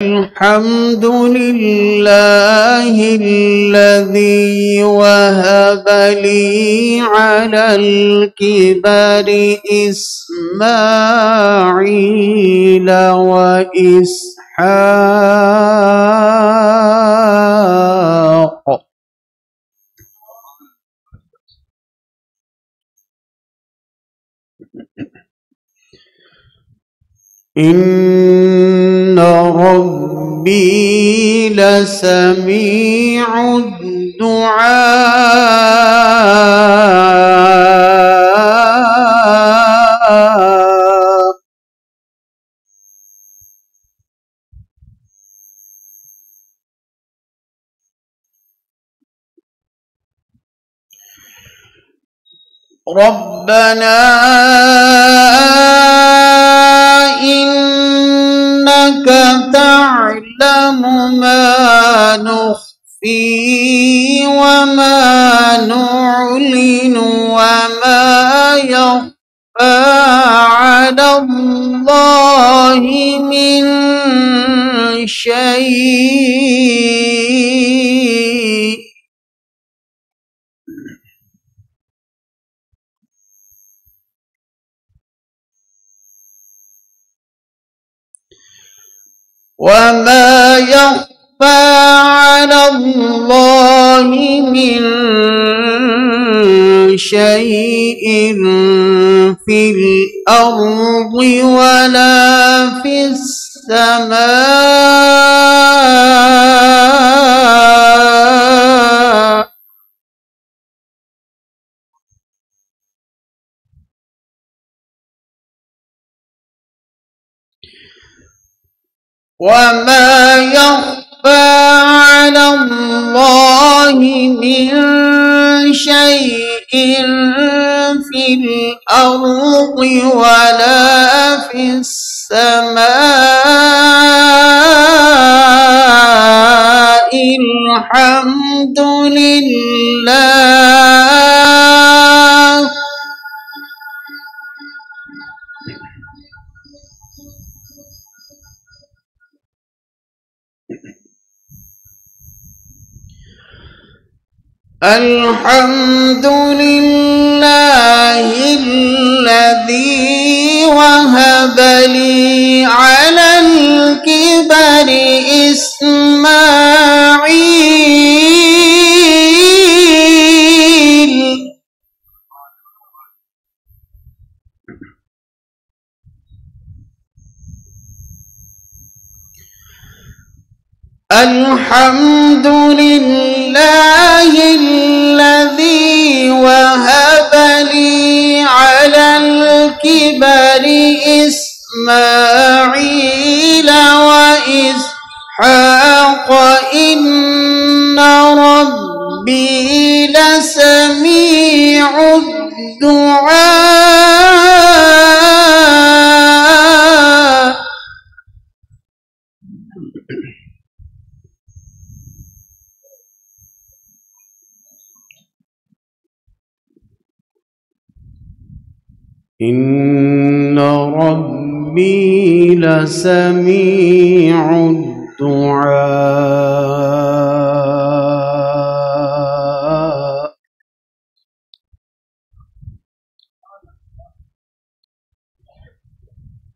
الحمد لله الذي وهب لي على الكبر إسماعيل وإسحاق إن ربي لسميع الدعاء ربنا إنك تعلم ما نخفي وما نعلن وما يخفى على الله من شيء وما يخفى على الله من شيء في الأرض ولا في السماء وما يخفى على الله من شيء في الأرض ولا في السماء الحمد لله الحمد لله الذي وهب لي على الكبر إسماعيل الحمد لله الذي وهب لي على الكبر إسماعيل وإسحاق إن ربي لسميع الدعاء إن ربي لسميع الدعاء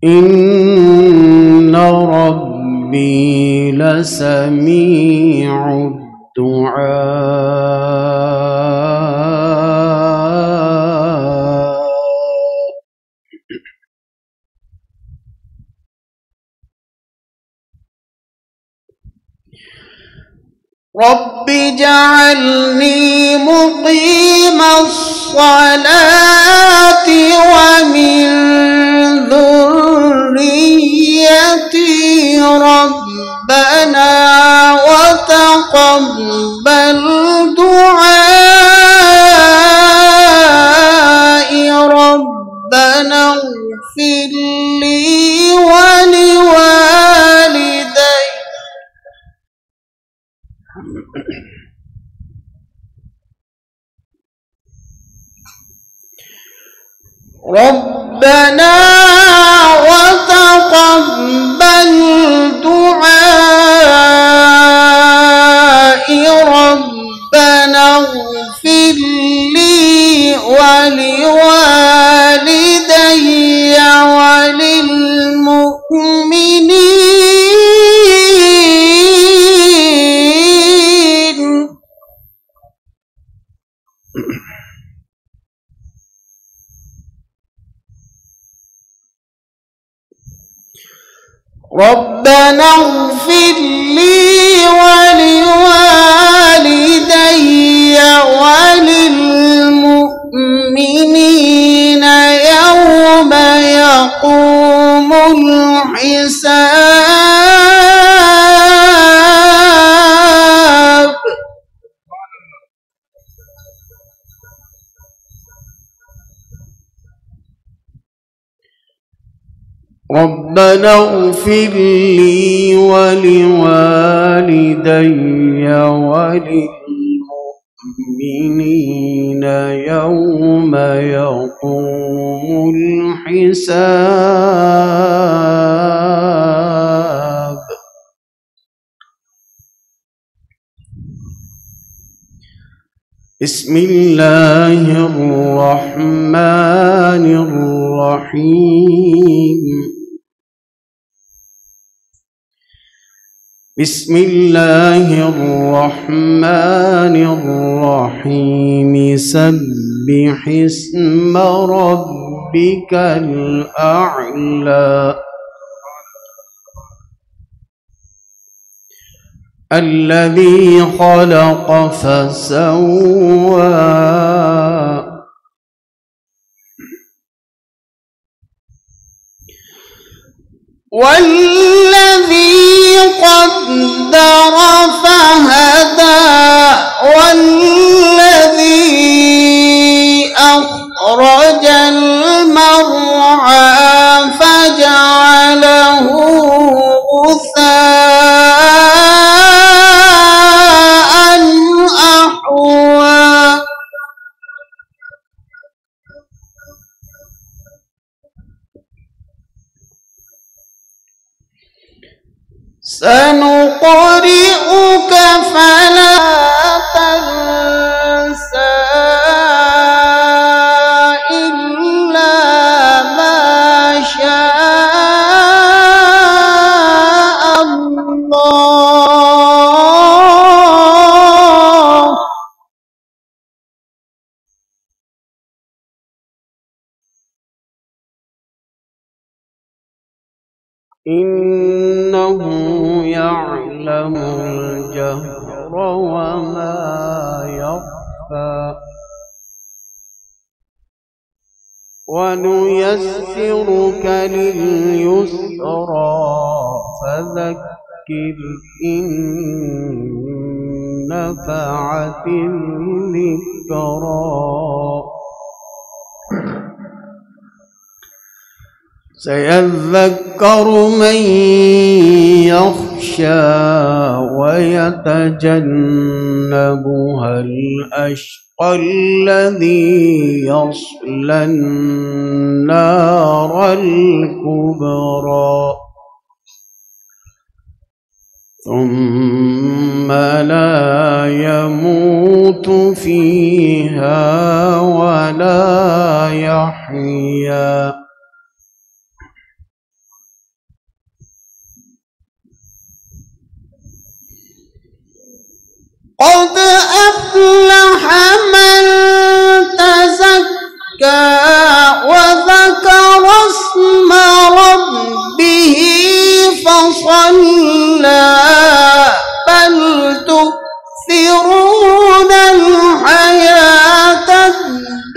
إن ربي لسميع الدعاء رب اجعلني مقيم الصلاة ومن ذريتي ربنا وتقبل دعائي ربنا اغفر لي ولوالدي ربنا وتقبل دعاء ربنا اغفر لي ولوالدي وللمؤمنين يوم يقوم الحساب. ربنا اغفر لي ولوالدي وللمؤمنين يوم يقوم الحساب. بسم الله الرحمن الرحيم. بسم الله الرحمن الرحيم. سبح اسم ربك الأعلى الذي خلق فسوى والذي قدر فهدى والذي أخرج المرعى فجعله غثاء أحوى. سنقرئك فلا تنسى إلا ما شاء الله. إنه يعلم الجهر وما يخفى. ونيسرك لليسرى فذكر إن نفعت الذكرى. سيذكر من يخشى ويتجنبها الأشقى الذي يصلى النار الكبرى ثم لا يموت فيها ولا يحيا. قد أفلح من تزكى وذكر اسم ربه فصلى. بل تؤثرون الحياة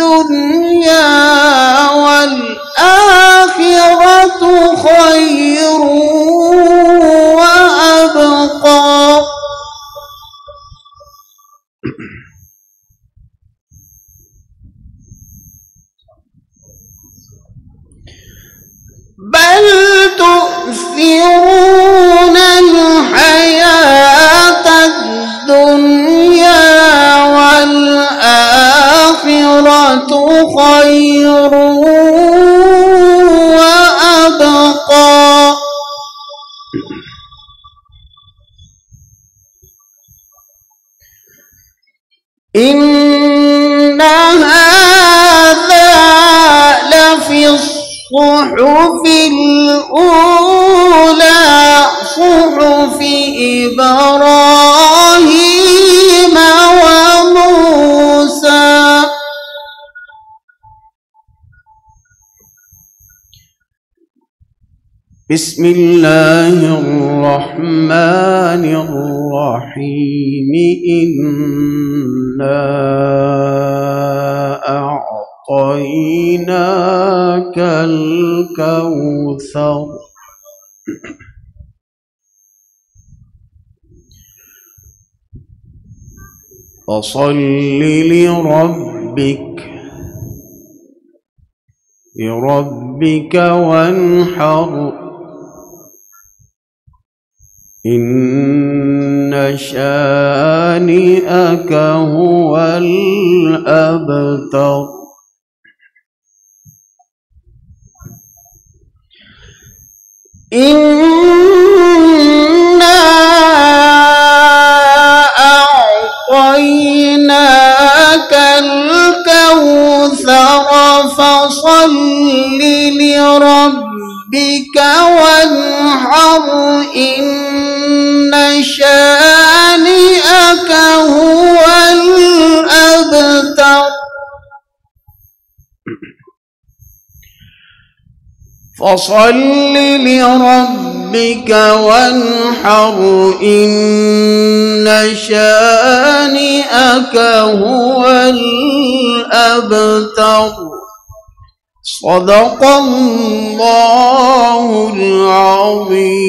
الدنيا والآخرة خير وأبقى. بل تؤثرون الحياة الدنيا والآخرة خير وأبقى. إن هذا لفي الصحف الأولى صحف إبراهيم وموسى. بسم الله الرحمن الرحيم إنا أعطيناك الكوثر فصل لربك وانحر إن شانئك هو الأبتر إنا أعطيناك الكوثر فصل لربك وانحر إن شانئك هو الأبتر فصل لربك وانحر إن شانئك هو الأبتر صدق الله العظيم.